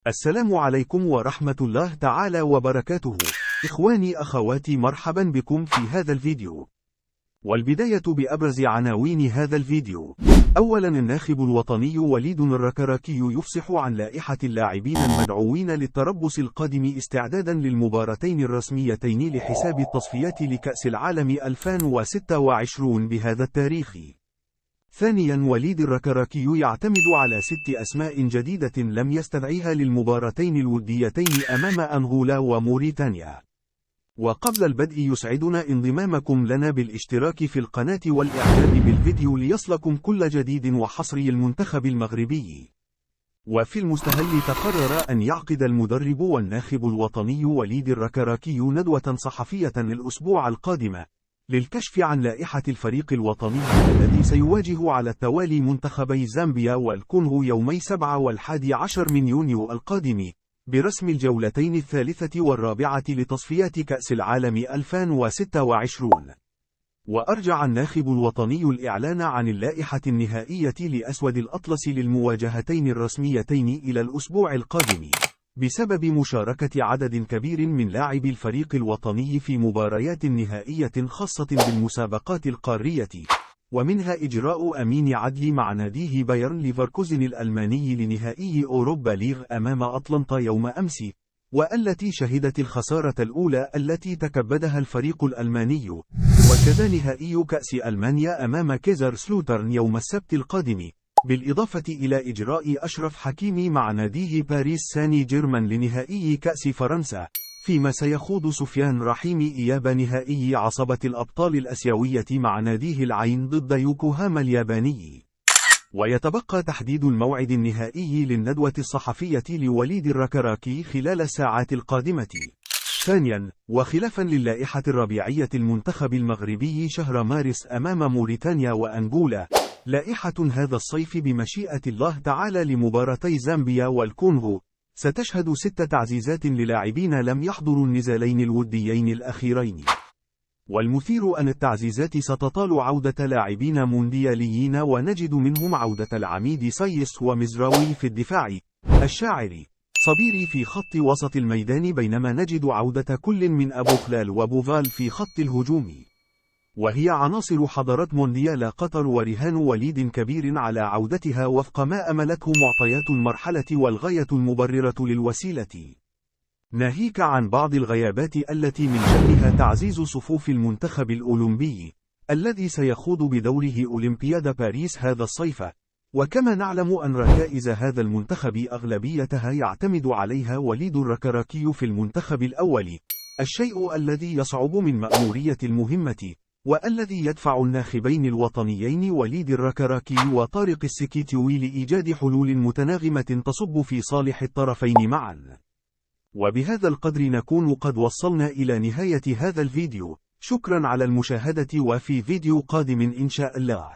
السلام عليكم ورحمة الله تعالى وبركاته. إخواني أخواتي، مرحبا بكم في هذا الفيديو. والبداية بأبرز عناوين هذا الفيديو. أولا، الناخب الوطني وليد الركراكي يفصح عن لائحة اللاعبين المدعوين للتربص القادم استعدادا للمباراتين الرسميتين لحساب التصفيات لكأس العالم 2026 بهذا التاريخ. ثانيا، وليد الركراكي يعتمد على 6 أسماء جديدة لم يستدعيها للمباراتين الوديتين أمام أنغولا وموريتانيا. وقبل البدء يسعدنا انضمامكم لنا بالاشتراك في القناة والإعجاب بالفيديو ليصلكم كل جديد وحصري المنتخب المغربي. وفي المستهل تقرر أن يعقد المدرب والناخب الوطني وليد الركراكي ندوة صحفية الأسبوع القادم للكشف عن لائحة الفريق الوطني الذي سيواجه على التوالي منتخبي زامبيا والكونغو يومي 7 و11 من يونيو القادم برسم الجولتين الثالثة والرابعة لتصفيات كأس العالم 2026. وأرجع الناخب الوطني الإعلان عن اللائحة النهائية لأسود الأطلس للمواجهتين الرسميتين إلى الأسبوع القادم بسبب مشاركة عدد كبير من لاعبي الفريق الوطني في مباريات نهائية خاصة بالمسابقات القارية، ومنها إجراء أمين عدلي مع ناديه بايرن ليفركوزن الألماني لنهائي أوروبا ليغ أمام أطلنطا يوم أمس، والتي شهدت الخسارة الأولى التي تكبدها الفريق الألماني، وكذا نهائي كأس ألمانيا أمام كيزر سلوترن يوم السبت القادم، بالإضافة إلى إجراء أشرف حكيمي مع ناديه باريس سان جيرمان لنهائي كأس فرنسا، فيما سيخوض سفيان رحيمي إياب نهائي عصبة الأبطال الأسيوية مع ناديه العين ضد يوكوهاما الياباني. ويتبقى تحديد الموعد النهائي للندوة الصحفية لوليد الركراكي خلال الساعات القادمة. ثانيا، وخلافا للائحة الربيعية المنتخب المغربي شهر مارس أمام موريتانيا وأنغولا، لائحة هذا الصيف بمشيئة الله تعالى لمباراتي زامبيا والكونغو ستشهد 6 تعزيزات للاعبين لم يحضروا النزالين الوديين الأخيرين. والمثير أن التعزيزات ستطال عودة لاعبين موندياليين، ونجد منهم عودة العميد سايس ومزراوي في الدفاع، الشاعري صبيري في خط وسط الميدان، بينما نجد عودة كل من أبو خلال وبوفال في خط الهجوم، وهي عناصر حضرت مونديال قطر ورهان وليد كبير على عودتها وفق ما أملته معطيات المرحلة والغاية المبررة للوسيلة، ناهيك عن بعض الغيابات التي من شأنها تعزيز صفوف المنتخب الأولمبي الذي سيخوض بدوره أولمبياد باريس هذا الصيف. وكما نعلم أن ركائز هذا المنتخب أغلبيتها يعتمد عليها وليد الركراكي في المنتخب الأول، الشيء الذي يصعب من مأمورية المهمة، والذي يدفع الناخبين الوطنيين وليد الركراكي وطارق السكيتوي لإيجاد حلول متناغمة تصب في صالح الطرفين معا. وبهذا القدر نكون قد وصلنا إلى نهاية هذا الفيديو. شكرا على المشاهدة، وفي فيديو قادم إن شاء الله.